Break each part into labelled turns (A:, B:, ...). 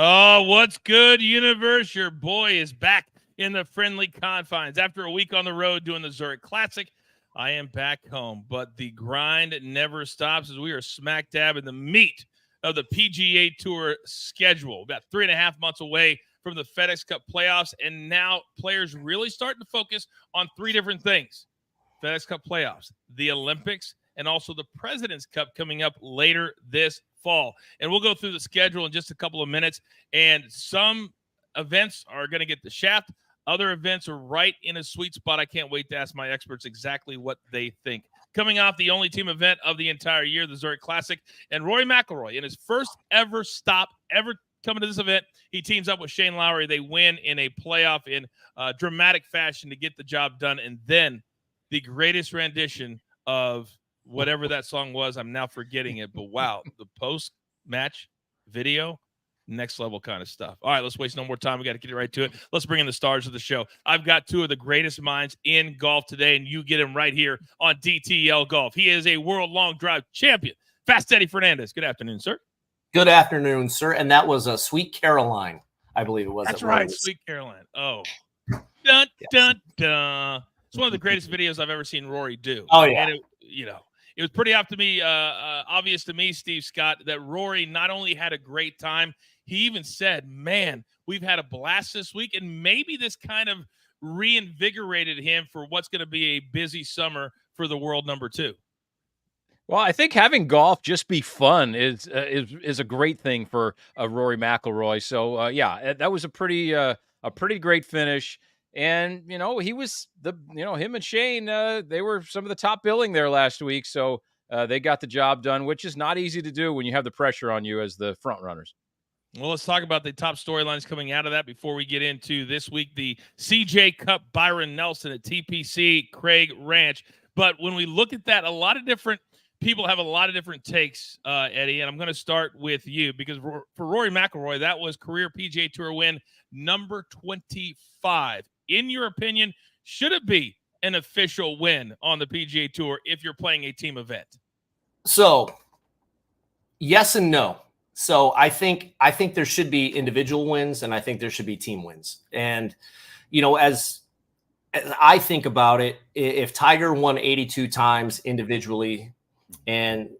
A: Oh, what's good, universe? Your boy is back in the friendly confines. After a week on the road doing the Zurich Classic, I am back home. But the grind never stops as we are smack dab in the meat of the PGA Tour schedule. About 3.5 months away from the FedEx Cup playoffs, and now players really starting to focus on three different things. FedEx Cup playoffs, the Olympics, and also the President's Cup coming up later this fall. And we'll go through the schedule in just a couple of minutes. And some events are going to get the shaft. Other events are right in a sweet spot. I can't wait to ask my experts exactly what they think. Coming off the only team event of the entire year, the Zurich Classic, and Rory McIlroy in his first ever stop ever coming to this event, he teams up with Shane Lowry. They win in a playoff in dramatic fashion to get the job done. And then the greatest rendition of whatever that song was, I'm now forgetting it, but wow, the post-match video, next level kind of stuff. All right, let's waste no more time. We got to get right to it. Let's bring in the stars of the show. I've got two of the greatest minds in golf today, and you get him right here on DTL Golf. He is a world long drive champion, Fast Eddie Fernandes. Good afternoon, sir.
B: Good afternoon, sir. And that was a Sweet Caroline, I believe it was.
A: That's right, Sweet Caroline. Oh, dun, dun, dun. It's one of the greatest videos I've ever seen Rory do.
B: Oh, yeah.
A: And it was pretty obvious to me, Steve Scott, that Rory not only had a great time, he even said, man, we've had a blast this week, and maybe this kind of reinvigorated him for what's going to be a busy summer for the world number 2.
C: Well, I think having golf just be fun is a great thing for Rory McIlroy. So, that was a pretty great finish. And, he was him and Shane, they were some of the top billing there last week. So they got the job done, which is not easy to do when you have the pressure on you as the front runners.
A: Well, let's talk about the top storylines coming out of that before we get into this week, the CJ Cup Byron Nelson at TPC Craig Ranch. But when we look at that, a lot of different people have a lot of different takes, Eddie, and I'm going to start with you because for Rory McIlroy, that was career PGA Tour win number 25. In your opinion, should it be an official win on the PGA Tour if you're playing a team event?
B: So, yes and no. So I think there should be individual wins, and I think there should be team wins. And as I think about it, if Tiger won 82 times individually, and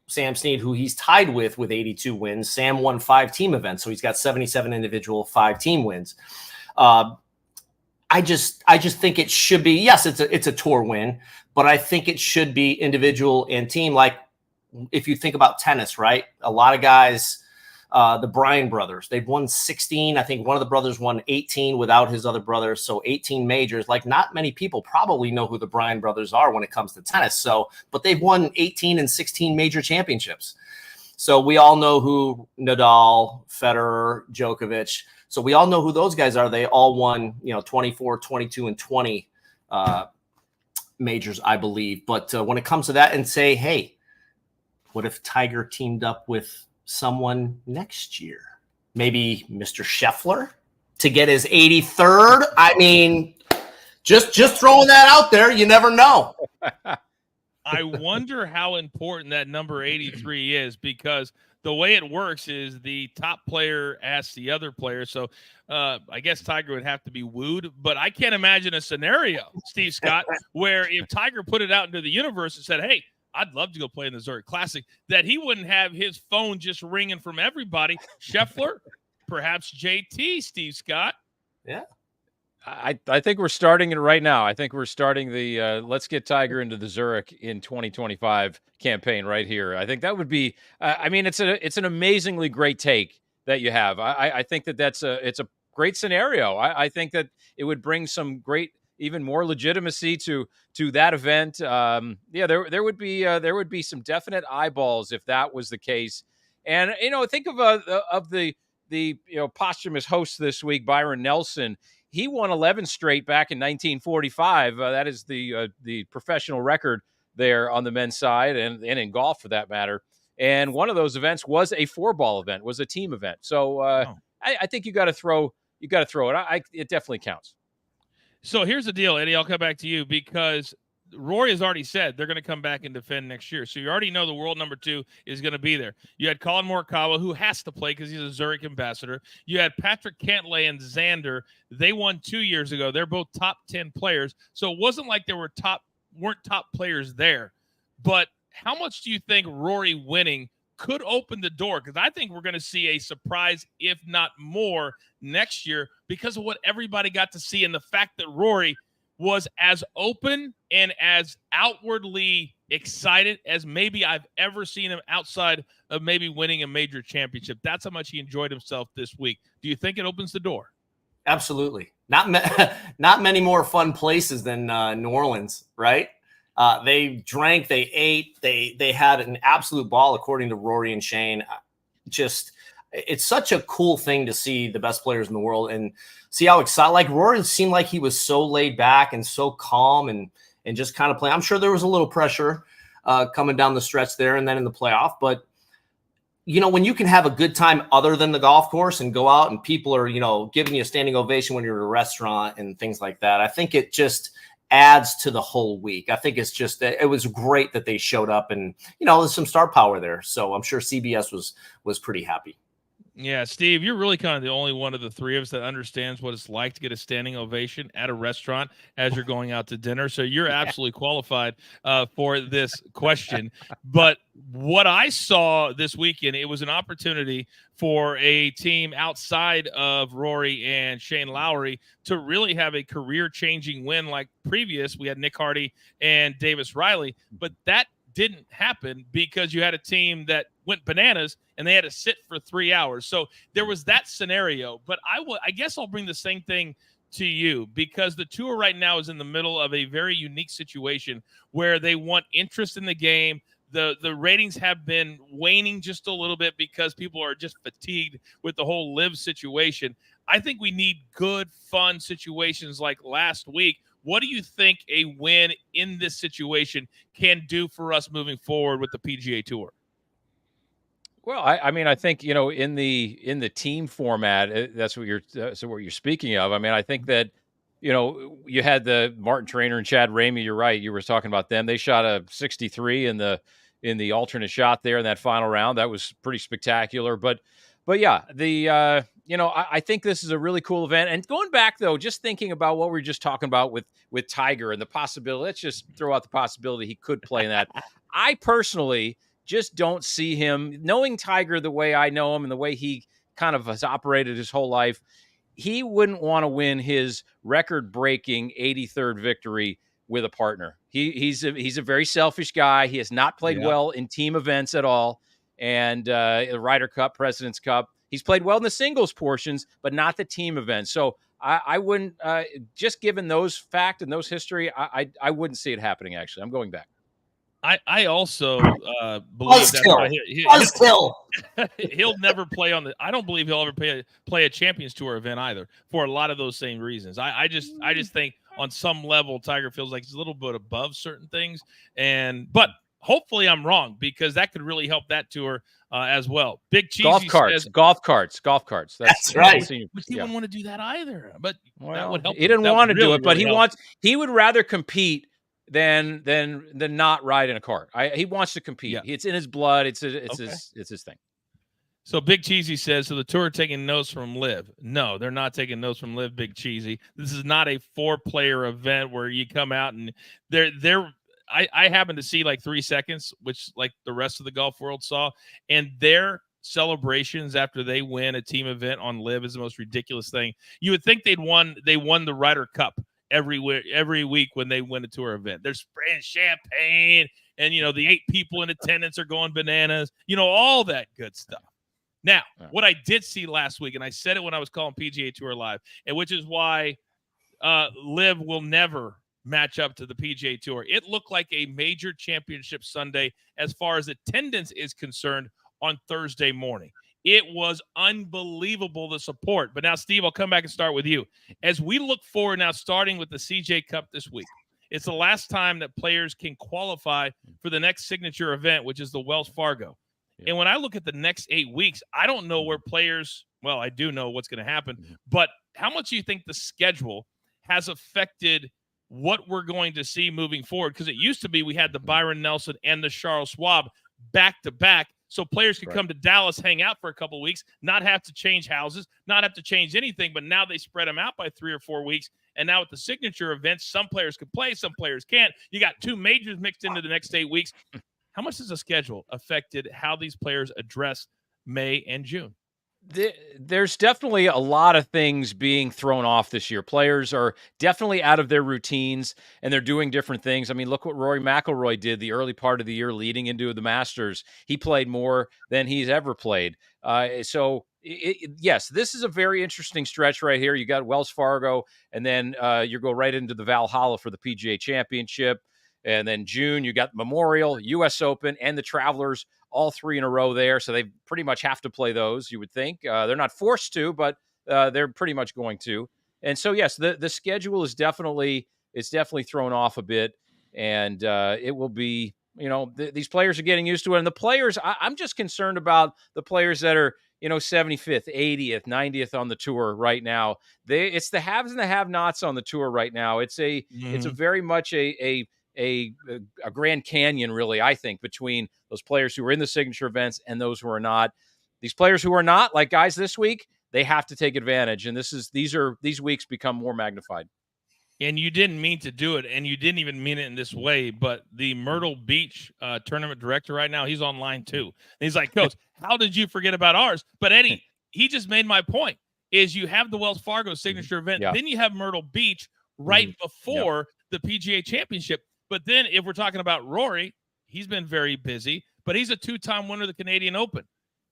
B: Sam Snead, who he's tied with 82 wins, Sam won 5 team events, so he's got 77 individual, 5 team wins. I just think it should be, yes, it's a tour win, but I think it should be individual and team. Like if you think about tennis, right? A lot of guys, the Bryan brothers, they've won 16. I think one of the brothers won 18 without his other brother. So 18 majors. Like not many people probably know who the Bryan brothers are when it comes to tennis. So, but they've won 18 and 16 major championships. So we all know who Nadal, Federer, Djokovic. So we all know who those guys are. They all won, 24, 22, and 20 majors, I believe. But when it comes to that and say, hey, what if Tiger teamed up with someone next year? Maybe Mr. Scheffler to get his 83rd? I mean, just throwing that out there. You never know.
A: I wonder how important that number 83 is because the way it works is the top player asks the other player. So I guess Tiger would have to be wooed, but I can't imagine a scenario, Steve Scott, where if Tiger put it out into the universe and said, hey, I'd love to go play in the Zurich Classic, that he wouldn't have his phone just ringing from everybody. Scheffler, perhaps JT, Steve Scott.
B: Yeah.
C: I think we're starting it right now. I think we're starting the let's get Tiger into the Zurich in 2025 campaign right here. I think that would be. It's an amazingly great take that you have. I think it's a great scenario. I think that it would bring some great, even more legitimacy to that event. There would be some definite eyeballs if that was the case. And think of the posthumous host this week, Byron Nelson. He won 11 straight back in 1945. That is the professional record there on the men's side and in golf for that matter. And one of those events was a 4-ball event, was a team event. So I think you got to throw it. It definitely counts.
A: So here's the deal, Eddie. I'll come back to you because Rory has already said they're going to come back and defend next year. So you already know the world number 2 is going to be there. You had Colin Morikawa, who has to play because he's a Zurich ambassador. You had Patrick Cantlay and Xander. They won 2 years ago. They're both top 10 players. So it wasn't like there weren't top players there. But how much do you think Rory winning could open the door? Because I think we're going to see a surprise, if not more, next year because of what everybody got to see and the fact that Rory was as open and as outwardly excited as maybe I've ever seen him outside of maybe winning a major championship. That's how much he enjoyed himself this week. Do you think it opens the door?
B: Absolutely. Not many more fun places than New Orleans, right? They drank, they ate, they had an absolute ball, according to Rory and Shane. It's such a cool thing to see the best players in the world and see how excited. Like Rory seemed like he was so laid back and so calm and just kind of playing. I'm sure there was a little pressure coming down the stretch there and then in the playoff. But, when you can have a good time other than the golf course and go out and people are, giving you a standing ovation when you're at a restaurant and things like that, I think it just adds to the whole week. I think it was great that they showed up and, there's some star power there. So I'm sure CBS was pretty happy.
A: Yeah, Steve, you're really kind of the only one of the three of us that understands what it's like to get a standing ovation at a restaurant as you're going out to dinner. So you're absolutely qualified for this question. But what I saw this weekend, it was an opportunity for a team outside of Rory and Shane Lowry to really have a career-changing win like previous. We had Nick Hardy and Davis Riley, but that didn't happen because you had a team that went bananas and they had to sit for 3 hours. So there was that scenario, but I guess I'll bring the same thing to you because the tour right now is in the middle of a very unique situation where they want interest in the game. The ratings have been waning just a little bit because people are just fatigued with the whole live situation. I think we need good, fun situations like last week. What do you think a win in this situation can do for us moving forward with the PGA Tour?
C: Well, I think in the team format, that's what you're speaking of. I mean, I think that you had the Martin Trainer and Chad Ramey. You're right. You were talking about them. They shot a 63 in the alternate shot there in that final round. That was pretty spectacular. But yeah, I think this is a really cool event. And going back though, just thinking about what we were just talking about with Tiger and the possibility. Let's just throw out the possibility he could play in that. I personally just don't see him, knowing Tiger the way I know him and the way he kind of has operated his whole life. He wouldn't want to win his record-breaking 83rd victory with a partner. He's a very selfish guy. He has not played well in team events at all. And the Ryder Cup, President's Cup, he's played well in the singles portions, but not the team events. So I wouldn't, just given those fact and those history, I wouldn't see it happening, actually. I'm going back.
A: I also believe that he'll never play on the. I don't believe he'll ever play a Champions Tour event either for a lot of those same reasons. I just think on some level Tiger feels like he's a little bit above certain things, but hopefully I'm wrong because that could really help that tour as well. Big Cheesy
C: golf carts.
B: That's right.
A: But he wouldn't want to do that either. But that would help.
C: He didn't want to do it, but he would rather compete than not ride in a cart. He wants to compete. Yeah. It's in his blood. It's his thing.
A: So Big Cheesy says, so the tour are taking notes from Liv. No, they're not taking notes from Liv, Big Cheesy. This is not a 4-player event where you come out and I happen to see like 3 seconds, which like the rest of the golf world saw, and their celebrations after they win a team event on Liv is the most ridiculous thing. You would think they won the Ryder Cup every week when they win a tour event. They're spraying champagne and the 8 people in attendance are going bananas, all that good stuff. Now, what I did see last week, and I said it when I was calling PGA Tour Live, and which is why Liv will never match up to the PGA Tour. It looked like a major championship Sunday as far as attendance is concerned on Thursday morning. It was unbelievable, the support. But now, Steve, I'll come back and start with you. As we look forward now, starting with the CJ Cup this week, it's the last time that players can qualify for the next signature event, which is the Wells Fargo. Yeah. And when I look at the next 8 weeks, I don't know where players – well, I do know what's going to happen. But how much do you think the schedule has affected what we're going to see moving forward, because it used to be we had the Byron Nelson and the Charles Schwab back to back, so players could come to Dallas, hang out for a couple of weeks, not have to change houses, not have to change anything. But now they spread them out by 3 or 4 weeks. And now with the signature events, some players can play, some players can't. You got 2 majors mixed into the next 8 weeks. How much has the schedule affected how these players address May and June?
C: There's definitely a lot of things being thrown off this year. Players are definitely out of their routines, and they're doing different things. I mean, look what Rory McIlroy did the early part of the year leading into the Masters. He played more than he's ever played. Yes, this is a very interesting stretch right here. You got Wells Fargo, and then you go right into the Valhalla for the PGA Championship. And then June, you got Memorial, U.S. Open, and the Travelers, all 3 in a row there. So they pretty much have to play those, you would think. They're not forced to, but they're pretty much going to. And so, yes, the schedule is definitely thrown off a bit. And it will be, these players are getting used to it. And the players, I'm just concerned about the players that are, 75th, 80th, 90th on the tour right now. It's the haves and the have-nots on the tour right now. It's a very much a Grand Canyon, really, I think, between those players who are in the signature events and those who are not. These players who are not, like guys this week, they have to take advantage. And these weeks become more magnified.
A: And you didn't mean to do it, and you didn't even mean it in this way, but the Myrtle Beach tournament director right now, he's online too. And he's like, Coach, how did you forget about ours? But Eddie, he just made my point, is you have the Wells Fargo signature event, then you have Myrtle Beach right before the PGA Championship. But then if we're talking about Rory, he's been very busy, but he's a 2-time winner of the Canadian Open.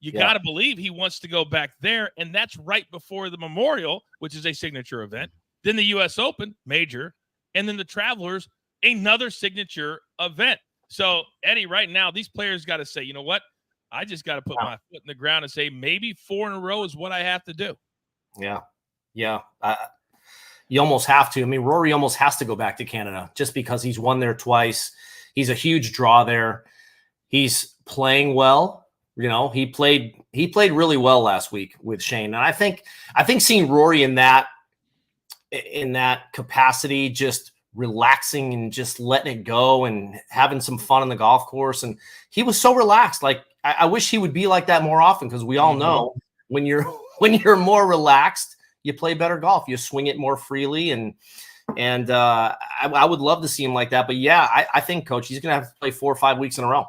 A: You got to believe he wants to go back there, and that's right before the Memorial, which is a signature event. Then the U.S. Open, major, and then the Travelers, another signature event. So, Eddie, right now, these players got to say, you know what? I just got to put my foot in the ground and say maybe 4 in a row is what I have to do.
B: Yeah. You almost have to. I mean, Rory almost has to go back to Canada just because he's won there twice. He's a huge draw there. He's playing well. He played really well last week with Shane. And I think seeing Rory in that capacity, just relaxing and just letting it go and having some fun on the golf course. And he was so relaxed. Like, I wish he would be like that more often, because we all know when you're more relaxed, you play better golf. You swing it more freely. And I would love to see him like that. But yeah, I think, Coach, he's going to have to play 4 or 5 weeks in a row,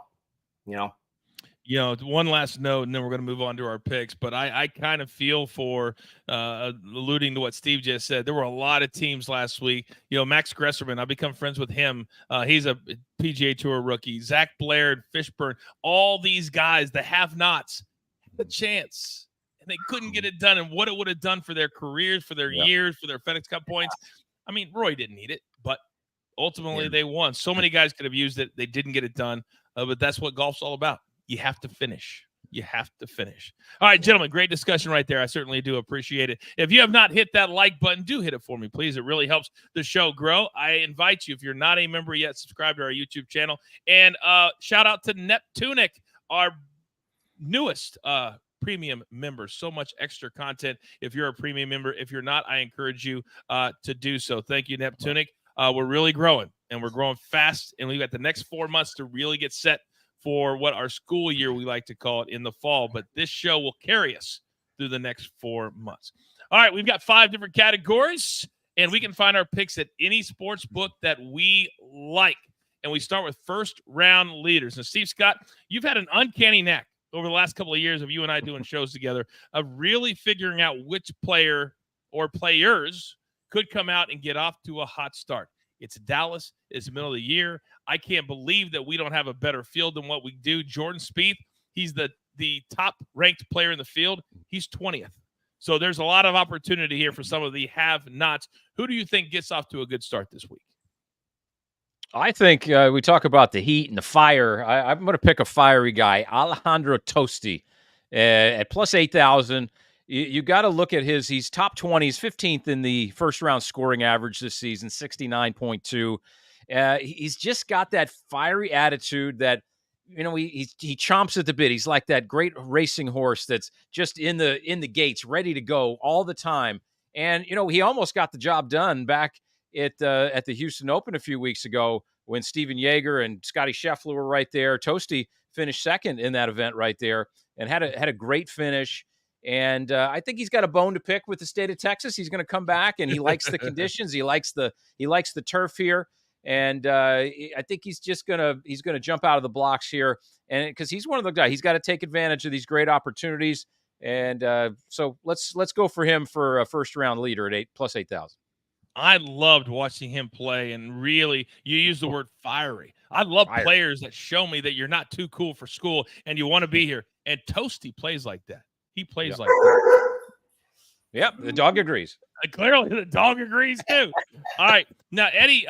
A: one last note, and then we're going to move on to our picks. But I kind of feel for alluding to what Steve just said. There were a lot of teams last week. Max Gresserman, I've become friends with him. He's a PGA Tour rookie. Zach Blair, Fishburne, all these guys, the have-nots, had a chance. And they couldn't get it done. And what it would have done for their careers, for their years, for their FedEx Cup points. I mean, Roy didn't need it, but ultimately they won. So many guys could have used it. They didn't get it done. But that's what golf's all about. You have to finish. All right, gentlemen, great discussion right there. I certainly do appreciate it. If you have not hit that like button, do hit it for me, please. It really helps the show grow. I invite you, if you're not a member yet, subscribe to our YouTube channel. And shout out to Neptunic, our newest premium member. So much extra content if you're a premium member. If you're not, I encourage you to do so. Thank you, Neptunic. We're really growing, and we're growing fast, and we've got the next 4 months to really get set for what our school year, we like to call it, in the fall. But this show will carry us through the next 4 months. All right, we've got 5 different categories, and we can find our picks at any sports book that we like. And we start with first round leaders. And Steve Scott, you've had an uncanny knack over the last couple of years of you and I doing shows together of really figuring out which player or players could come out and get off to a hot start. It's Dallas. It's the middle of the year. I can't believe that we don't have a better field than what we do. Jordan Spieth, he's the top-ranked player in the field. He's 20th. So there's a lot of opportunity here for some of the have-nots. Who do you think gets off to a good start this week?
C: I think we talk about the heat and the fire. I'm going to pick a fiery guy, Alejandro Tosti, at plus 8,000. You got to look at he's top 20. He's 15th in the first round scoring average this season, 69.2. He's just got that fiery attitude that, he chomps at the bit. He's like that great racing horse that's just in the gates, ready to go all the time. And, he almost got the job done back at the Houston Open a few weeks ago when Steven Yeager and Scotty Scheffler were right there. Toasty finished second in that event right there and had a great finish. And I think he's got a bone to pick with the state of Texas. He's going to come back, and he likes the conditions. He likes the turf here, and I think he's gonna jump out of the blocks here, and because he's one of the guys, he's got to take advantage of these great opportunities. And so let's go for him for a first round leader at plus 8,000.
A: I loved watching him play, and really, you use the word fiery. I love players that show me that you're not too cool for school and you want to be here. And Toasty plays like that. He plays like that.
C: Yep, the dog agrees.
A: Clearly, the dog agrees too. All right. Now, Eddie,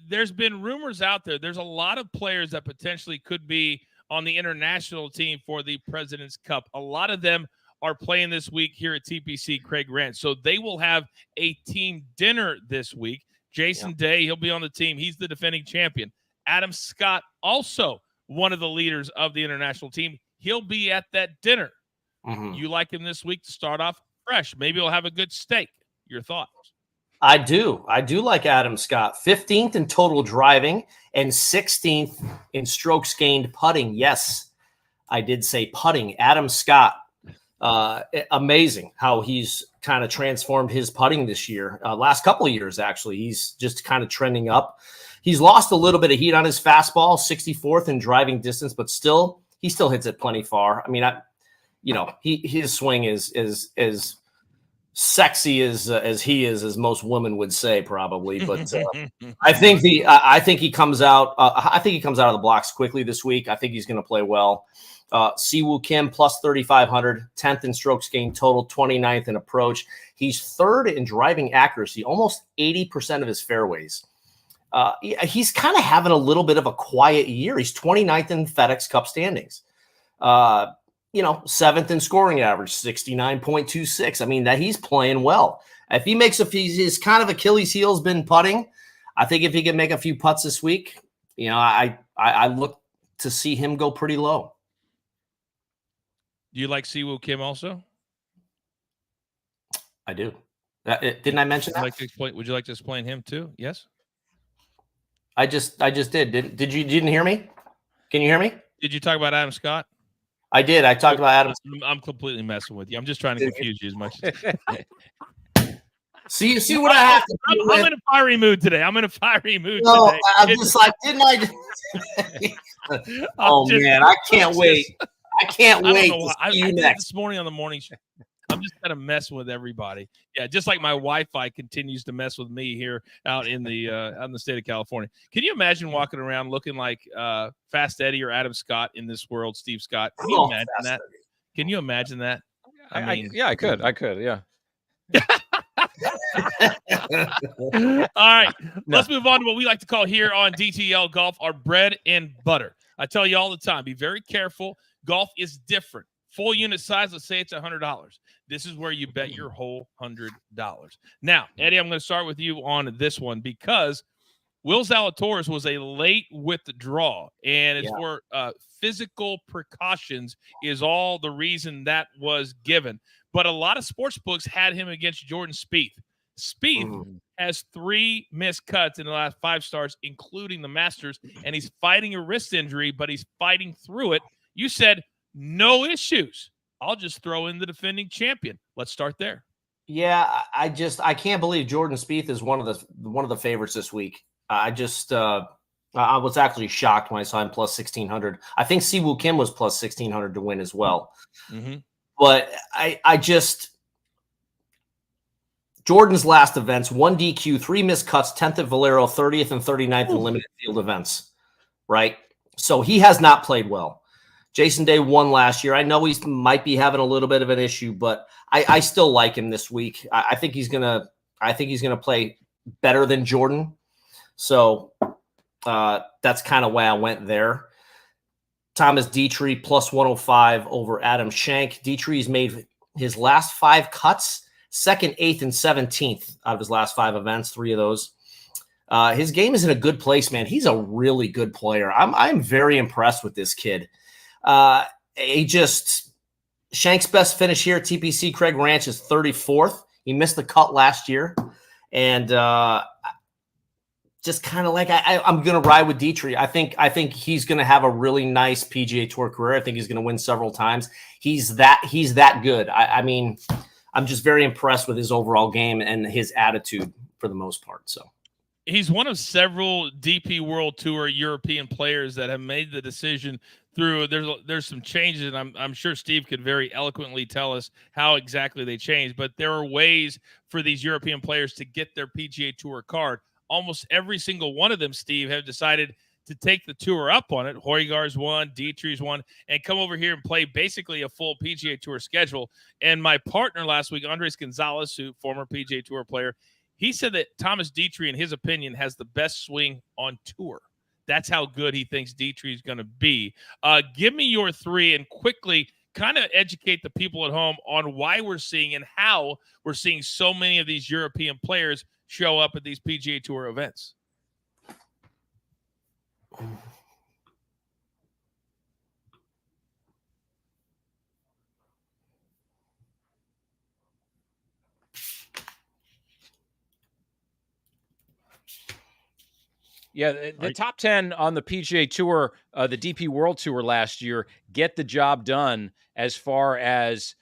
A: there's been rumors out there. There's a lot of players that potentially could be on the international team for the President's Cup. A lot of them are playing this week here at TPC Craig Ranch. So they will have a team dinner this week. Jason Day, he'll be on the team. He's the defending champion. Adam Scott, also one of the leaders of the international team. He'll be at that dinner. Mm-hmm. You like him this week to start off fresh. Maybe he'll have a good steak. Your thoughts?
B: I do like Adam Scott. 15th in total driving and 16th in strokes gained putting. Yes, I did say putting. Adam Scott, amazing how he's kind of transformed his putting this year. Last couple of years, actually, he's just kind of trending up. He's lost a little bit of heat on his fastball, 64th in driving distance, but he still hits it plenty far. I mean, his swing is as sexy as he is, as most women would say, probably. But I think he comes out. I think he comes out of the blocks quickly this week. I think he's going to play well. Siwoo Kim plus 3,500, 10th in strokes gained total, 29th in approach. He's third in driving accuracy, almost 80% of his fairways. He's kind of having a little bit of a quiet year. He's 29th in FedEx Cup standings. 7th in scoring average, 69.26. I mean, that he's playing well. If he makes his kind of Achilles heel has been putting, I think if he can make a few putts this week, I look to see him go pretty low.
A: Do you like Siwoo Kim also?
B: I do. Didn't I mention that?
A: Would you like to explain him too? Yes.
B: I just did. Didn't hear me? Can you hear me?
A: Did you talk about Adam Scott?
B: I did. I talked about Adam.
A: I'm completely messing with you. I'm just trying to confuse you as much.
B: See what I have to do.
A: I'm in a fiery mood today. Today.
B: I'm just like, didn't I? Man, I can't wait. I can't wait to see you next.
A: This morning on the morning show, I'm just kind of messing with everybody. Yeah, just like my Wi-Fi continues to mess with me here out in the state of California. Can you imagine walking around looking like Fast Eddie or Adam Scott in this world, Steve Scott? Can you imagine that? Can you imagine that?
C: I could. Yeah.
A: All right, let's move on to what we like to call here on DTL Golf our bread and butter. I tell you all the time, be very careful. Golf is different. Full unit size, let's say it's $100. This is where you bet your whole $100. Now, Eddie, I'm going to start with you on this one because Will Zalatoris was a late withdrawal, and it's for physical precautions is all the reason that was given. But a lot of sports books had him against Jordan Spieth. Spieth has 3 missed cuts in the last 5 starts, including the Masters, and he's fighting a wrist injury, but he's fighting through it. You said no issues. I'll just throw in the defending champion. Let's start there.
B: Yeah, I can't believe Jordan Spieth is one of the favorites this week. I was actually shocked when I saw him plus 1,600. I think Siwoo Kim was plus 1,600 to win as well. Mm-hmm. But Jordan's last events, 1 DQ, 3 missed cuts, 10th at Valero, 30th and 39th in limited field events, right? So he has not played well. Jason Day won last year. I know he might be having a little bit of an issue, but I still like him this week. I think he's gonna play better than Jordan. So that's kind of why I went there. Thomas Dietrich plus 105 over Adam Schenk. Dietrich's made his last 5 cuts, 2nd, 8th, and 17th out of his last 5 events, 3 of those. His game is in a good place, man. He's a really good player. I'm very impressed with this kid. Shank's best finish here at TPC Craig Ranch is 34th. He missed the cut last year. And just kind of like I'm going to ride with Dietrich. I think he's going to have a really nice PGA Tour career. I think he's going to win several times. He's that good. I mean, I'm just very impressed with his overall game and his attitude for the most part. So
A: he's one of several DP World Tour European players that have made the decision through. There's some changes, and I'm sure Steve could very eloquently tell us how exactly they changed. But there are ways for these European players to get their PGA Tour card. Almost every single one of them, Steve, have decided to take the tour up on it. Højgaard's one, Dietrich's one, and come over here and play basically a full PGA Tour schedule. And my partner last week, Andres Gonzalez, who former PGA Tour player, he said that Thomas Dietrich, in his opinion, has the best swing on tour. That's how good he thinks Dietrich is going to be. Give me your three and quickly kind of educate the people at home on why we're seeing and how we're seeing so many of these European players show up at these PGA Tour events.
C: Yeah, the top 10 on the PGA Tour, the DP World Tour last year, get the job done as far as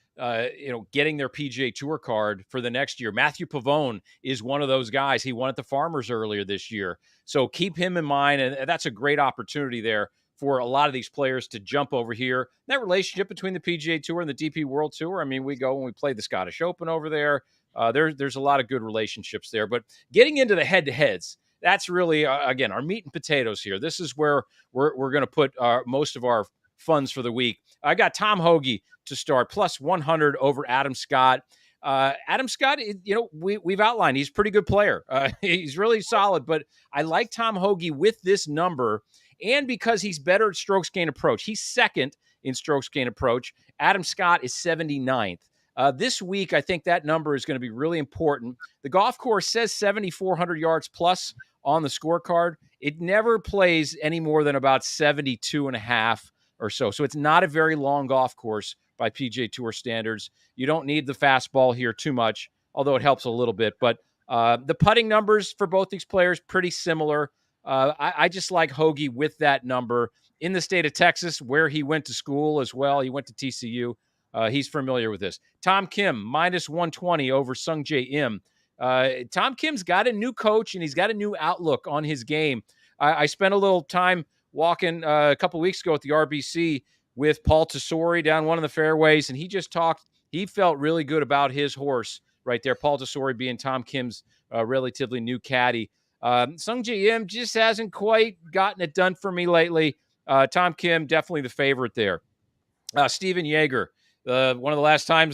C: getting their PGA Tour card for the next year. Matthew Pavone is one of those guys. He won at the Farmers earlier this year. So keep him in mind, and that's a great opportunity there for a lot of these players to jump over here. That relationship between the PGA Tour and the DP World Tour, I mean, we go and we play the Scottish Open over there. There's a lot of good relationships there. But getting into the head-to-heads, that's really, again, our meat and potatoes here. This is where we're going to put most of our funds for the week. I got Tom Hoge to start, plus 100 over Adam Scott. Adam Scott, we've outlined he's a pretty good player. He's really solid, but I like Tom Hoge with this number, and because he's better at strokes gain approach. He's second in strokes gain approach. Adam Scott is 79th. This week, I think that number is going to be really important. The golf course says 7,400 yards plus on the scorecard. It never plays any more than about 72 and a half or so. So it's not a very long golf course by PGA Tour standards. You don't need the fastball here too much, although it helps a little bit. But the putting numbers for both these players, pretty similar. I just like Hoge with that number. In the state of Texas, where he went to school as well, he went to TCU. He's familiar with this. Tom Kim, minus 120 over Sung Jae Im. Tom Kim's got a new coach, and he's got a new outlook on his game. I spent a little time walking a couple weeks ago at the RBC with Paul Tesori down one of the fairways, and he just talked. He felt really good about his horse right there, Paul Tesori being Tom Kim's relatively new caddy. Sung Jae Im just hasn't quite gotten it done for me lately. Tom Kim, definitely the favorite there. Steven Jaeger, one of the last time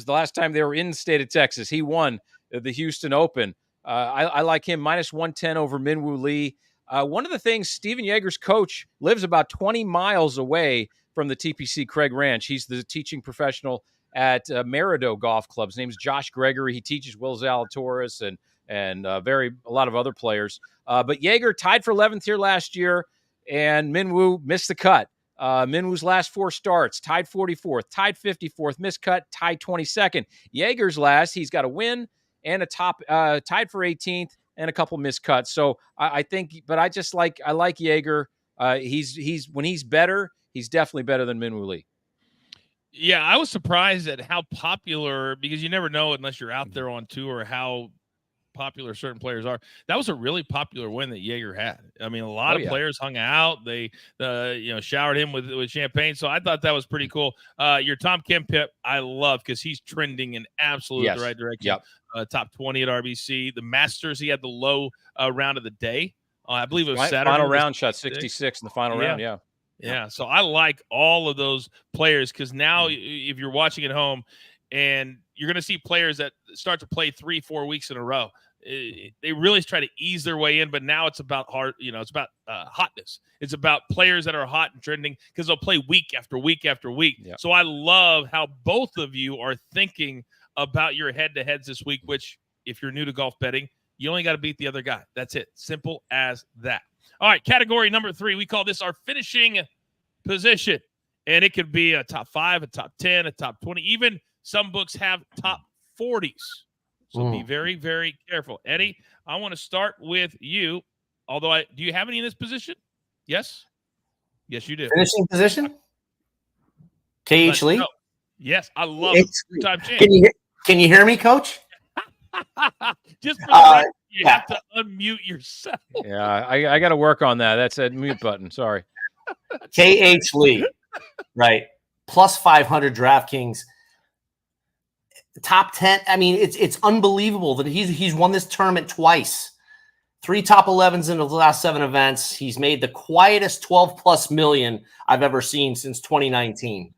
C: they were in the state of Texas, he won the Houston Open. I like him, minus 110 over Minwoo Lee. One of the things, Steven Jaeger's coach lives about 20 miles away from the TPC Craig Ranch. He's the teaching professional at Merido Golf Club. His name is Josh Gregory. He teaches Will Zalatoris and a lot of other players. But Jaeger tied for 11th here last year, and Minwoo missed the cut. Minwoo's last four starts, tied 44th, tied 54th, missed cut, tied 22nd. Jaeger's last, he's got a win and a tied for 18th and a couple missed cuts. So I think, but I like Jaeger. He's when he's better, he's definitely better than Minwoo Lee.
A: Yeah, I was surprised at how popular, because you never know unless you're out there on tour how popular certain players are. That was a really popular win that Jaeger had. I mean, a lot of players hung out. They showered him with champagne. So I thought that was pretty cool. Your Tom Kim pick, I love, because he's trending in absolutely the right direction.
C: Yep.
A: Top 20 at RBC. The Masters, he had the low round of the day. I believe it was Saturday.
C: Final round, shot 66 in the final round.
A: Yeah. So I like all of those players, because now if you're watching at home and you're going to see players that start to play 3-4 weeks in a row, they really try to ease their way in, but now it's about it's about hotness. It's about players that are hot and trending, because they'll play week after week after week. Yeah. So I love how both of you are thinking about your head-to-heads this week, which, if you're new to golf betting, you only got to beat the other guy. That's it. Simple as that. All right, category number 3. We call this our finishing position, and it could be a top 5, a top 10, a top 20. Even some books have top 40s. So be very, very careful. Eddie, I want to start with you Although do you have any in this position? Yes. Yes, you do.
B: Finishing position? KH Lee?
A: No. Yes, I love it. Time change.
B: Can you hear me, Coach?
A: Just for the record, you have to unmute yourself.
C: Yeah, I got to work on that. That's a mute button. Sorry.
B: KH Lee, right? Plus 500 DraftKings. Top 10. I mean, it's unbelievable that he's won this tournament twice. 3 top 11s in the last 7 events. He's made the quietest 12+ million I've ever seen since 2019.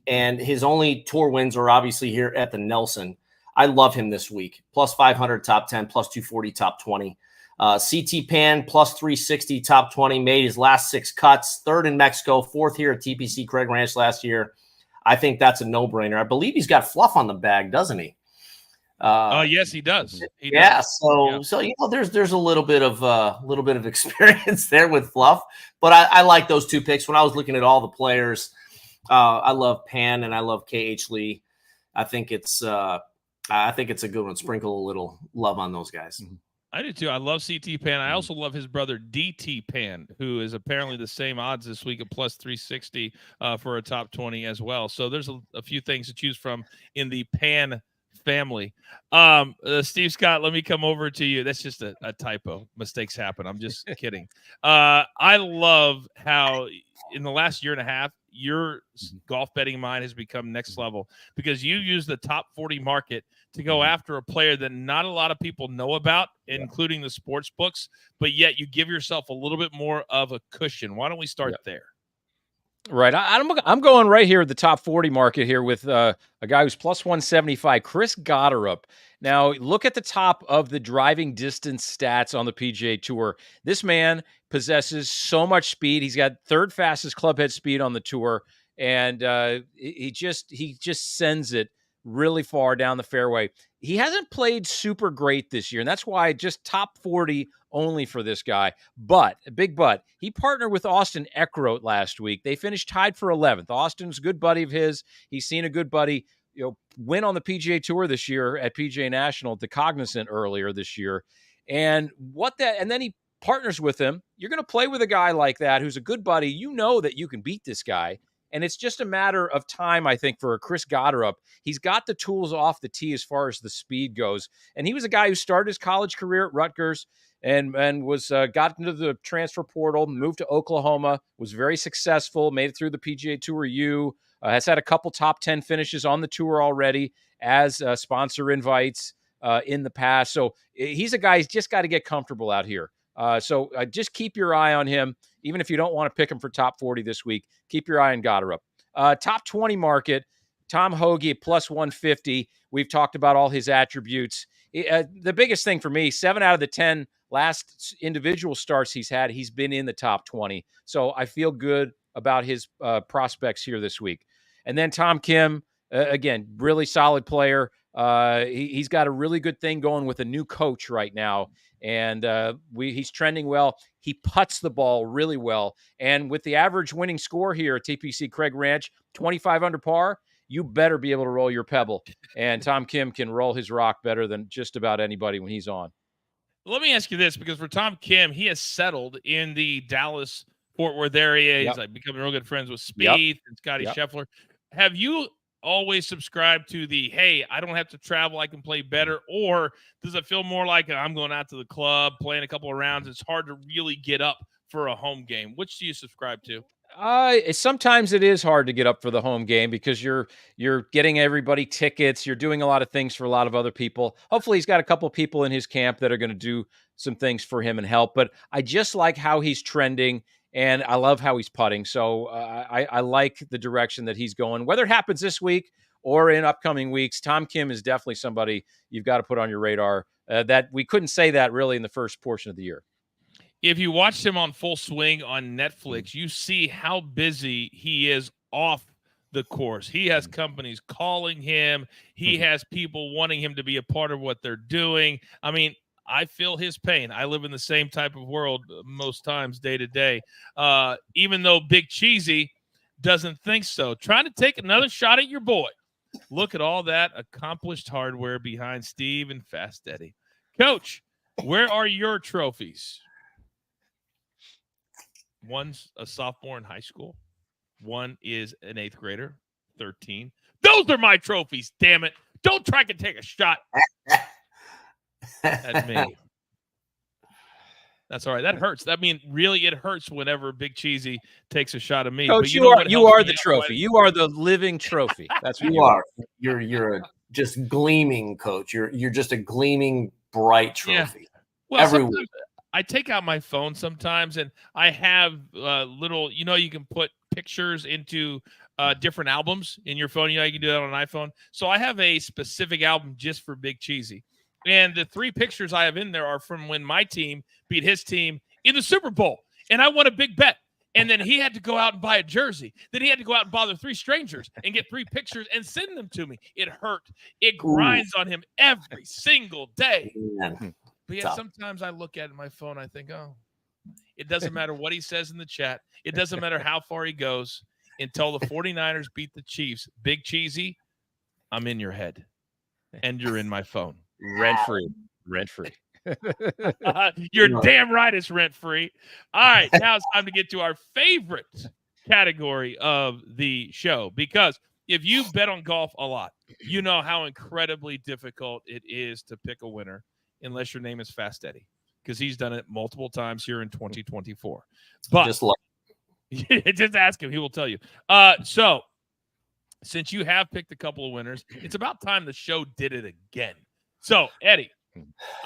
B: And his only tour wins are obviously here at the Nelson. I love him this week. Plus 500 top 10, plus 240 top 20. CT Pan plus 360 top 20, made his last 6 cuts. 3rd in Mexico, 4th here at TPC Craig Ranch last year. I think that's a no-brainer. I believe he's got fluff on the bag, doesn't he?
A: Yes, he does.
B: So you know, there's a little bit of experience there with fluff, but I like those 2 picks. When I was looking at all the players, I love Pan and I love KH Lee. I think it's a good one. Sprinkle a little love on those guys.
A: I do too. I love CT Pan. I also love his brother DT Pan, who is apparently the same odds this week at plus 360 for a top 20 as well. So there's a few things to choose from in the Pan family. Steve Scott, let me come over to you. That's just a typo. Mistakes happen. I'm just kidding. I love how in the last year and a half, your golf betting mind has become next level because you use the top 40 market to go after a player that not a lot of people know about, including the sports books, but yet you give yourself a little bit more of a cushion. Why don't we start there?
C: Right. I'm going right here at the top 40 market here with a guy who's plus 175, Chris Gotterup. Now, look at the top of the driving distance stats on the PGA Tour. This man possesses so much speed. He's got 3rd fastest clubhead speed on the tour, and he just sends it really far down the fairway. He hasn't played super great this year, and that's why just top 40 only for this guy. But, big but, he partnered with Austin Eckroat last week. They finished tied for 11th. Austin's a good buddy of his. He's seen a good buddy, win on the PGA Tour this year at PGA National at the Cognizant earlier this year. And then he partners with him. You're going to play with a guy like that who's a good buddy. You know that you can beat this guy. And it's just a matter of time, I think, for Chris Gotterup. He's got the tools off the tee as far as the speed goes. And he was a guy who started his college career at Rutgers and was got into the transfer portal, moved to Oklahoma, was very successful, made it through the PGA Tour U, has had a couple top 10 finishes on the tour already as sponsor invites in the past. So he's a guy who's just got to get comfortable out here. So just keep your eye on him. Even if you don't want to pick him for top 40 this week, keep your eye on Gotterup. Top 20 market, Tom Hoge at plus 150. We've talked about all his attributes. The biggest thing for me, 7 out of the 10 last individual starts he's had, he's been in the top 20. So I feel good about his prospects here this week. And then Tom Kim, again, really solid player. He's got a really good thing going with a new coach right now. And he's trending well. He putts the ball really well. And with the average winning score here at TPC Craig Ranch, 25 under par, you better be able to roll your pebble. And Tom Kim can roll his rock better than just about anybody when he's on.
A: Let me ask you this, because for Tom Kim, he has settled in the Dallas-Fort Worth area. He's like becoming real good friends with Spieth and Scotty Scheffler. Have you always subscribe to the, hey, I don't have to travel, I can play better? Or does it feel more like I'm going out to the club, playing a couple of rounds, it's hard to really get up for a home game? Which do you subscribe to?
C: Sometimes it is hard to get up for the home game because you're getting everybody tickets. You're doing a lot of things for a lot of other people. Hopefully he's got a couple of people in his camp that are going to do some things for him and help. But I just like how he's trending, and I love how he's putting. So I like the direction that he's going. Whether it happens this week or in upcoming weeks, Tom Kim is definitely somebody you've got to put on your radar. That we couldn't say that really in the first portion of the year.
A: If you watched him on Full Swing on Netflix, you see how busy he is off the course. He has companies calling him. He has people wanting him to be a part of what they're doing. I mean, I feel his pain. I live in the same type of world most times day to day. Even though Big Cheesy doesn't think so. Trying to take another shot at your boy. Look at all that accomplished hardware behind Steve and Fast Eddie. Coach, where are your trophies? One's a sophomore in high school. One is an 8th grader, 13. Those are my trophies, damn it. Don't try to take a shot at me. That's all right. That hurts. I mean, really, it hurts whenever Big Cheesy takes a shot at me.
C: Coach,
A: but you are
C: the trophy. You are the living trophy. That's what
B: you are. You're a just gleaming coach. You're just a gleaming bright trophy.
A: Yeah. Well,
B: every week.
A: I take out my phone sometimes, and I have little. You can put pictures into different albums in your phone. You can do that on an iPhone. So I have a specific album just for Big Cheesy. And the 3 pictures I have in there are from when my team beat his team in the Super Bowl. And I won a big bet. And then he had to go out and buy a jersey. Then he had to go out and bother 3 strangers and get 3 pictures and send them to me. It hurt. It grinds on him every single day.
B: Man.
A: But yet sometimes I look at my phone, I think, oh, it doesn't matter what he says in the chat. It doesn't matter how far he goes until the 49ers beat the Chiefs. Big Cheesy, I'm in your head. And you're in my phone.
C: Rent-free.
A: You're damn right it's rent-free. All right, now it's time to get to our favorite category of the show, because if you bet on golf a lot, you know how incredibly difficult it is to pick a winner unless your name is Fast Eddie, because he's done it multiple times here in 2024. But just ask him. He will tell you. So since you have picked a couple of winners, it's about time the show did it again. So, Eddie,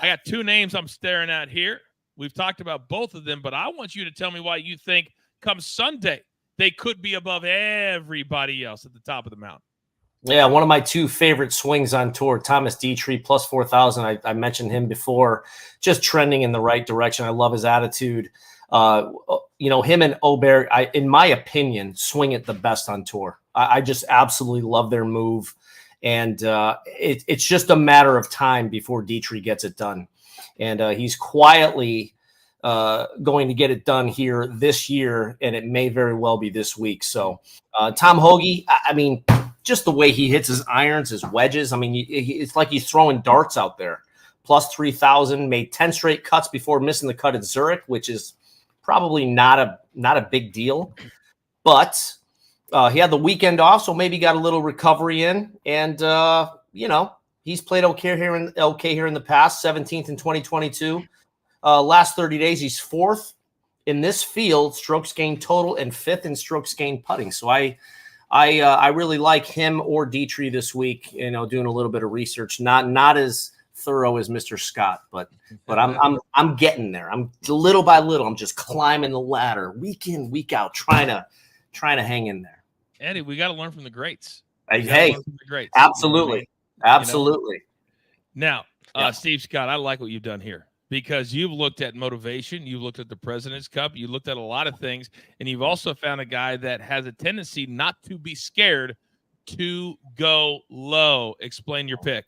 A: I got 2 names I'm staring at here. We've talked about both of them, but I want you to tell me why you think come Sunday they could be above everybody else at the top of the mountain.
B: Yeah, one of my 2 favorite swings on tour, Thomas Dietrich, plus 4,000. I mentioned him before, just trending in the right direction. I love his attitude. Him and Oberg, in my opinion, swing it the best on tour. I just absolutely love their move. And it's just a matter of time before Dietrich gets it done. And he's quietly going to get it done here this year, and it may very well be this week. So Tom Hoge, I mean, just the way he hits his irons, his wedges, I mean, it's like he's throwing darts out there. Plus 3,000, made 10 straight cuts before missing the cut at Zurich, which is probably not a big deal. But he had the weekend off, so maybe got a little recovery in. And, he's played okay here in the past, 17th in 2022. Last 30 days, he's 4th in this field, strokes gained total, and 5th in strokes gained putting. So I really like him or Dietrich this week, doing a little bit of research, not as thorough as Mr. Scott, but I'm getting there. I'm little by little, I'm just climbing the ladder week in, week out, trying to hang in there.
A: Eddie, we got to learn from the greats.
B: Hey, absolutely. Absolutely.
A: Now, Steve Scott, I like what you've done here, because you've looked at motivation, you've looked at the President's Cup, you looked at a lot of things, and you've also found a guy that has a tendency not to be scared to go low. Explain your pick.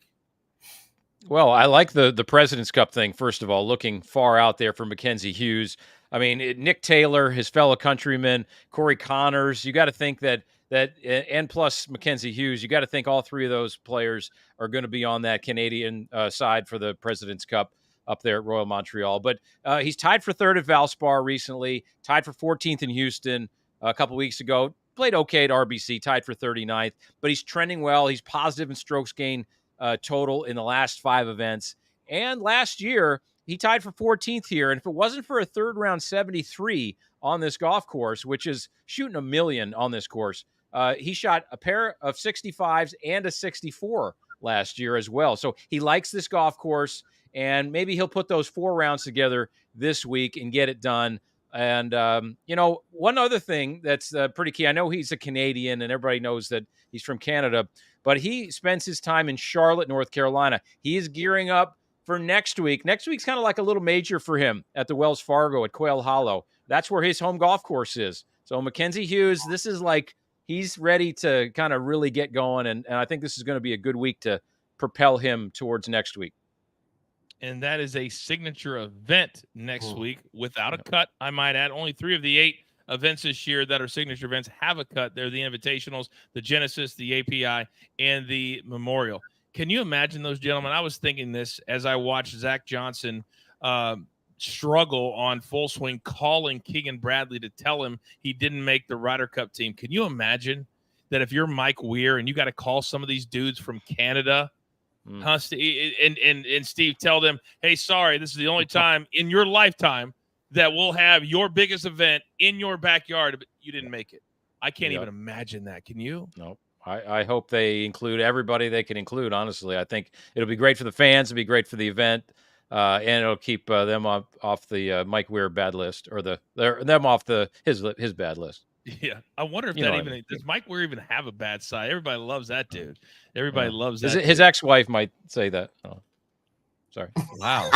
C: Well, I like the President's Cup thing, first of all, looking far out there for Mackenzie Hughes. I mean, Nick Taylor, his fellow countryman, Corey Connors, you got to think that and plus Mackenzie Hughes, you got to think all 3 of those players are going to be on that Canadian side for the President's Cup up there at Royal Montreal. But he's tied for 3rd at Valspar recently, tied for 14th in Houston a couple weeks ago, played okay at RBC, tied for 39th, but he's trending well. He's positive in strokes gained total in the last 5 events. And last year, he tied for 14th here. And if it wasn't for a 3rd round 73 on this golf course, which is shooting a million on this course, he shot a pair of 65s and a 64 last year as well. So he likes this golf course, and maybe he'll put those 4 rounds together this week and get it done. And, one other thing that's pretty key, I know he's a Canadian and everybody knows that he's from Canada, but he spends his time in Charlotte, North Carolina. He is gearing up for next week. Next week's kind of like a little major for him at the Wells Fargo at Quail Hollow. That's where his home golf course is. So Mackenzie Hughes, this is like he's ready to kind of really get going, and I think this is going to be a good week to propel him towards next week.
A: And that is a signature event next week without a cut, I might add. Only 3 of the 8 events this year that are signature events have a cut. They're the Invitationals, the Genesis, the API, and the Memorial. Can you imagine those gentlemen? I was thinking this as I watched Zach Johnson struggle on Full Swing calling Keegan Bradley to tell him he didn't make the Ryder Cup team. Can you imagine that if you're Mike Weir and you got to call some of these dudes from Canada, and Steve, tell them, hey, sorry, this is the only time in your lifetime that we'll have your biggest event in your backyard, but you didn't make it. I can't even imagine that. Can you?
C: No. I hope they include everybody they can include, honestly. I think it'll be great for the fans. It'll be great for the event. And it'll keep them off the Mike Weir bad list, or them off his bad list.
A: Yeah, I wonder if does Mike Weir even have a bad side? Everybody loves that dude. Everybody loves that.
C: His ex-wife might say that. Oh, sorry.
A: Wow.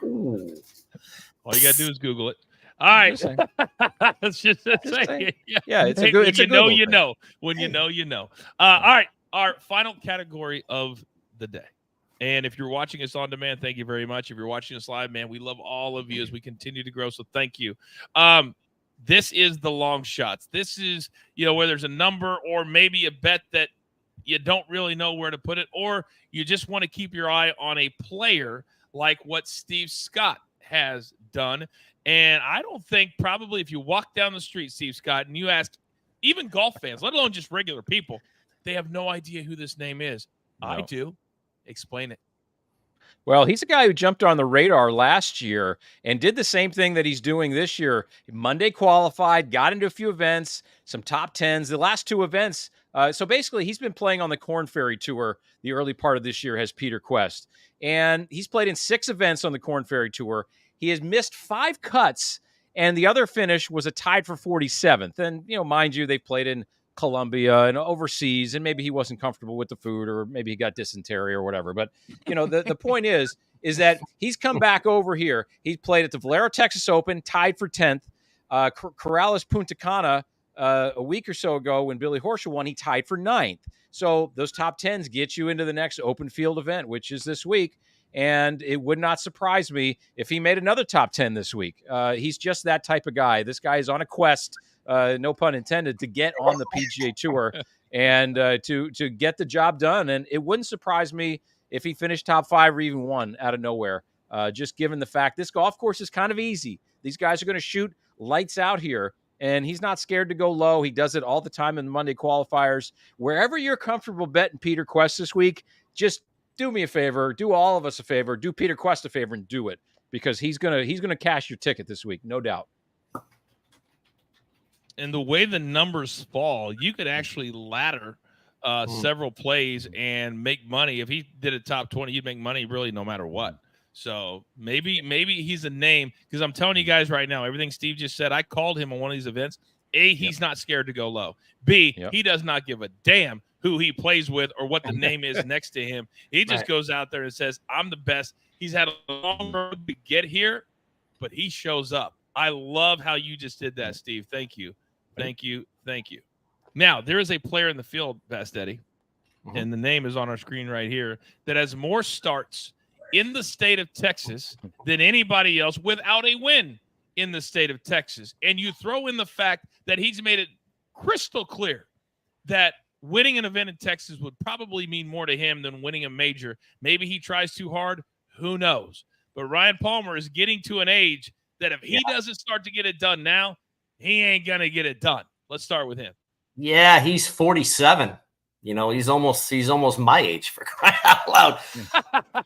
A: All you gotta do is Google it. All right. Let's just say.
C: Yeah, it's a good. It's
A: when you know. When you know, you know. All right. Our final category of the day. And if you're watching us on demand, thank you very much. If you're watching us live, man, we love all of you as we continue to grow. So thank you. This is the long shots. This is, where there's a number or maybe a bet that you don't really know where to put it, or you just want to keep your eye on a player like what Steve Scott has done. And I don't think probably if you walk down the street, Steve Scott, and you ask even golf fans, let alone just regular people, they have no idea who this name is. No. I do. Explain it.
C: Well, he's a guy who jumped on the radar last year and did the same thing that he's doing this year. Monday qualified, got into a few events, some top tens. The last two events. So basically, he's been playing on the Korn Ferry Tour the early part of this year, has Peter Quest. And he's played in 6 events on the Korn Ferry Tour. He has missed 5 cuts, and the other finish was a tied for 47th. And, mind you, they've played in Colombia and overseas, and maybe he wasn't comfortable with the food, or maybe he got dysentery or whatever. But, the point is that he's come back over here. He played at the Valero Texas Open, tied for 10th. Corrales Punta Cana a week or so ago when Billy Horschel won, he tied for 9th. So those top 10s get you into the next open field event, which is this week. And it would not surprise me if he made another top 10 this week. He's just that type of guy. This guy is on a quest, no pun intended, to get on the PGA Tour and to get the job done. And it wouldn't surprise me if he finished top 5 or even 1 out of nowhere, just given the fact this golf course is kind of easy. These guys are going to shoot lights out here, and he's not scared to go low. He does it all the time in the Monday qualifiers. Wherever you're comfortable betting Peter Quest this week, just do me a favor, do all of us a favor, do Peter Quest a favor, and do it, because he's gonna cash your ticket this week, no doubt.
A: And the way the numbers fall, you could actually ladder several plays and make money. If he did a top 20, you'd make money really no matter what. So maybe he's a name, because I'm telling you guys right now, everything Steve just said, I called him on one of these events. A, he's not scared to go low. B, he does not give a damn who he plays with or what the name is next to him. He just goes out there and says, I'm the best. He's had a long road to get here, but he shows up. I love how you just did that, Steve. Thank you. Thank you. Thank you. Now, there is a player in the field, Best Eddie, and the name is on our screen right here, that has more starts in the state of Texas than anybody else without a win in the state of Texas. And you throw in the fact that he's made it crystal clear that winning an event in Texas would probably mean more to him than winning a major. Maybe he tries too hard. Who knows? But Ryan Palmer is getting to an age that if he doesn't start to get it done now, he ain't going to get it done. Let's start with him.
B: Yeah, he's 47. He's almost my age, for crying out loud.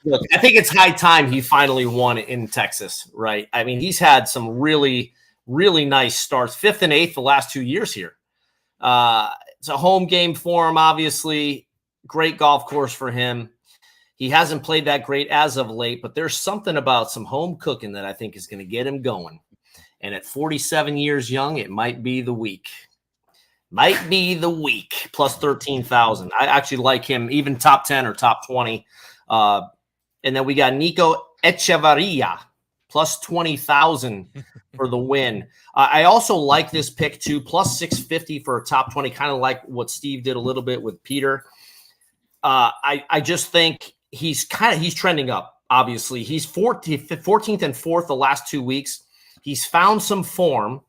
B: Look, I think it's high time he finally won in Texas, right? I mean, he's had some really, really nice starts, 5th and 8th the last 2 years here. It's a home game for him, obviously. Great golf course for him. He hasn't played that great as of late, but there's something about some home cooking that I think is going to get him going. And at 47 years young, it might be the week. Plus 13,000. I actually like him, even top 10 or top 20. And then we got Nico Echevarria, plus 20,000 for the win. I also like this pick too, plus 650 for a top 20, kind of like what Steve did a little bit with Peter. I just think he's trending up. Obviously, he's 14th and 4th the last 2 weeks. He's found some form.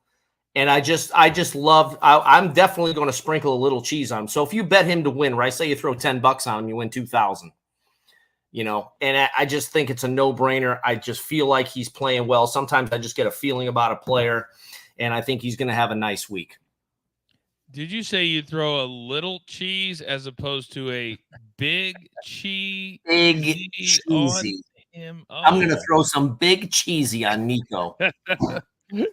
B: And I just love. I'm definitely going to sprinkle a little cheese on him. So if you bet him to win, right? Say you throw $10 on him, you win 2,000. and I just think it's a no-brainer. I just feel like he's playing well. Sometimes I just get a feeling about a player, and I think he's going to have a nice week.
A: Did you say you throw a little cheese as opposed to a big cheese?
B: Big cheesy.
A: Him? Oh.
B: I'm going to throw some big cheesy on Nico.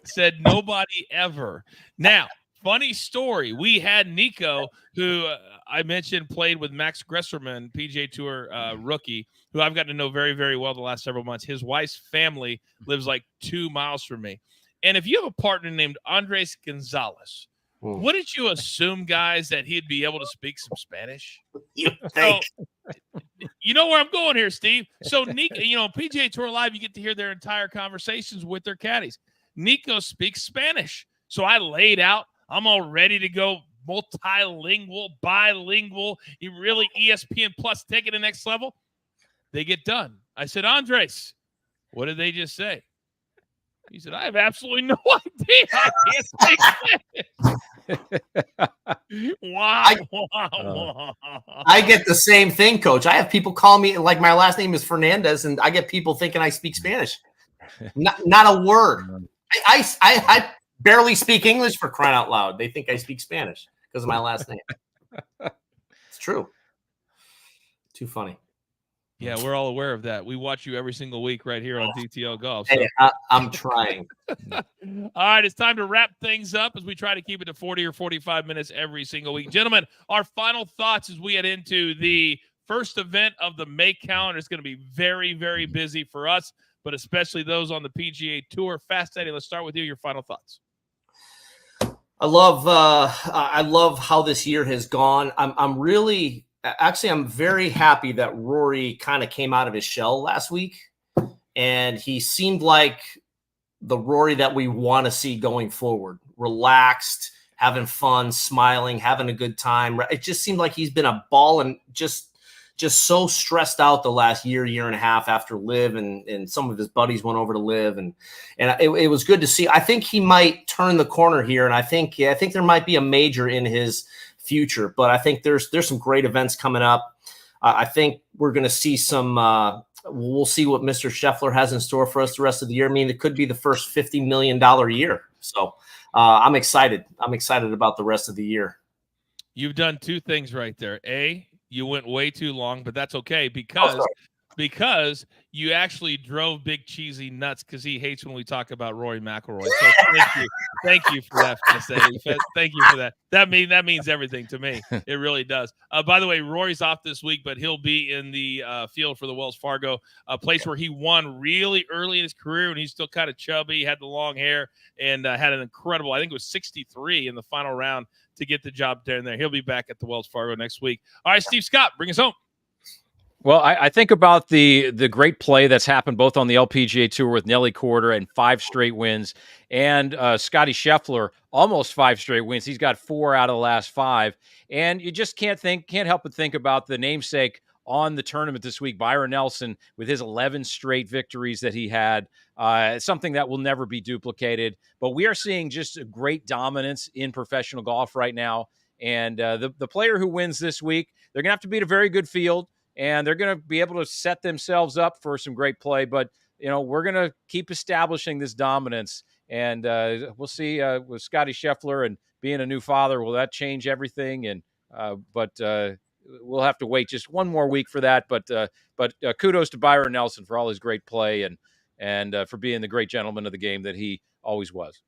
A: Said nobody ever. Now, funny story. We had Nico, who I mentioned played with Max Gresserman, PGA Tour rookie, who I've gotten to know very, very well the last several months. His wife's family lives like 2 miles from me. And if you have a partner named Andres Gonzalez, wouldn't you assume, guys, that he'd be able to speak some Spanish?
B: You think?
A: So, you know where I'm going here, Steve. So, Nico, PGA Tour Live, you get to hear their entire conversations with their caddies. Nico speaks Spanish. So I laid out. I'm all ready to go multilingual, bilingual. You really ESPN Plus take it to the next level. They get done. I said, Andres, what did they just say? He said, I have absolutely no idea. I can't speak Spanish. Wow.
B: I get the same thing, Coach. I have people call me, like my last name is Fernandes, and I get people thinking I speak Spanish. Not a word. I barely speak English, for crying out loud. They think I speak Spanish because of my last name. It's true. Too funny.
A: Yeah, we're all aware of that. We watch you every single week right here on DTL Golf. So.
B: Hey, I'm trying.
A: All right, it's time to wrap things up as we try to keep it to 40 or 45 minutes every single week. Gentlemen, our final thoughts as we head into the first event of the May calendar. Is going to be very, very busy for us, but especially those on the PGA Tour. Fast Eddie, let's start with you. Your final thoughts.
B: I love how this year has gone. I'm very happy that Rory kind of came out of his shell last week, and he seemed like the Rory that we want to see going forward. Relaxed, having fun, smiling, having a good time. It just seemed like he's been a ball and just so stressed out the last year and a half after Live, and some of his buddies went over to Live, and it was good to see. I think he might turn the corner here, and I think there might be a major in his future, but I think there's some great events coming up. I think we're going to see some. We'll see what Mr. Scheffler has in store for us the rest of the year. I mean, it could be the first $50 million year. So I'm excited. I'm excited about the rest of the year.
A: You've done two things right there. A, you went way too long, but that's okay because you actually drove Big Cheesy nuts because he hates when we talk about Rory McIlroy. So thank you for that. Thank you for that. That means everything to me. It really does. By the way, Rory's off this week, but he'll be in the field for the Wells Fargo, a place where he won really early in his career when he's still kind of chubby, had the long hair, and had an incredible, I think it was 63 in the final round to get the job down there. He'll be back at the Wells Fargo next week. All right, Steve Scott, bring us home.
C: Well, I think about the great play that's happened both on the LPGA Tour with Nelly Korda and 5 straight wins, and Scotty Scheffler almost 5 straight wins. He's got 4 out of the last 5, and you just can't help but think about the namesake on the tournament this week, Byron Nelson, with his 11 straight victories that he had. Something that will never be duplicated. But we are seeing just a great dominance in professional golf right now, and the player who wins this week, they're going to have to beat a very good field. And they're going to be able to set themselves up for some great play. But, we're going to keep establishing this dominance. And we'll see with Scotty Scheffler and being a new father, will that change everything? And but we'll have to wait just one more week for that. But kudos to Byron Nelson for all his great play and for being the great gentleman of the game that he always was.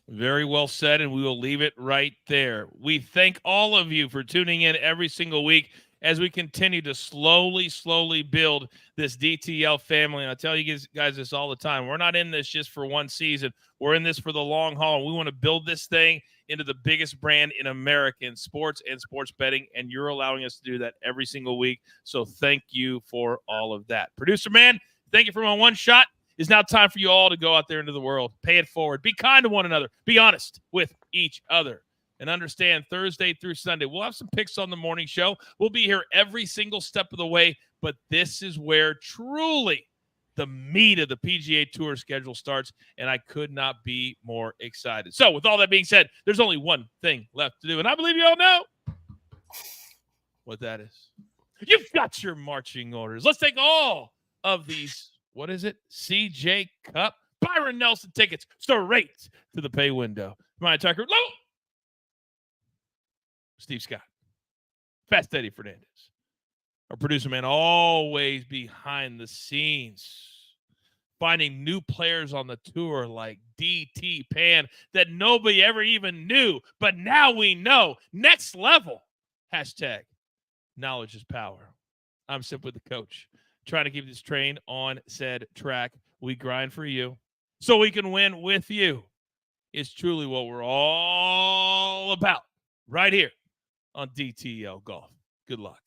A: Very well said, and we will leave it right there. We thank all of you for tuning in every single week as we continue to slowly build this DTL family. And I tell you guys this all the time. We're not in this just for one season. We're in this for the long haul. We want to build this thing into the biggest brand in American sports and sports betting, and you're allowing us to do that every single week. So thank you for all of that. Producer man, thank you for my one shot. It's now time for you all to go out there into the world. Pay it forward. Be kind to one another. Be honest with each other. And understand Thursday through Sunday, we'll have some picks on the morning show. We'll be here every single step of the way, but this is where truly the meat of the PGA Tour schedule starts, and I could not be more excited. So with all that being said, there's only one thing left to do, and I believe you all know what that is. You've got your marching orders. Let's take all of these, what is it? CJ Cup, Byron Nelson tickets straight to the pay window. My attacker, low. Steve Scott. Fast Eddie Fernandes. Our producer man always behind the scenes, finding new players on the tour like DT Pan that nobody ever even knew, but now we know. Next level. Hashtag knowledge is power. I'm simply the coach, trying to keep this train on said track. We grind for you so we can win with you. It's truly what we're all about right here on DTL Golf. Good luck.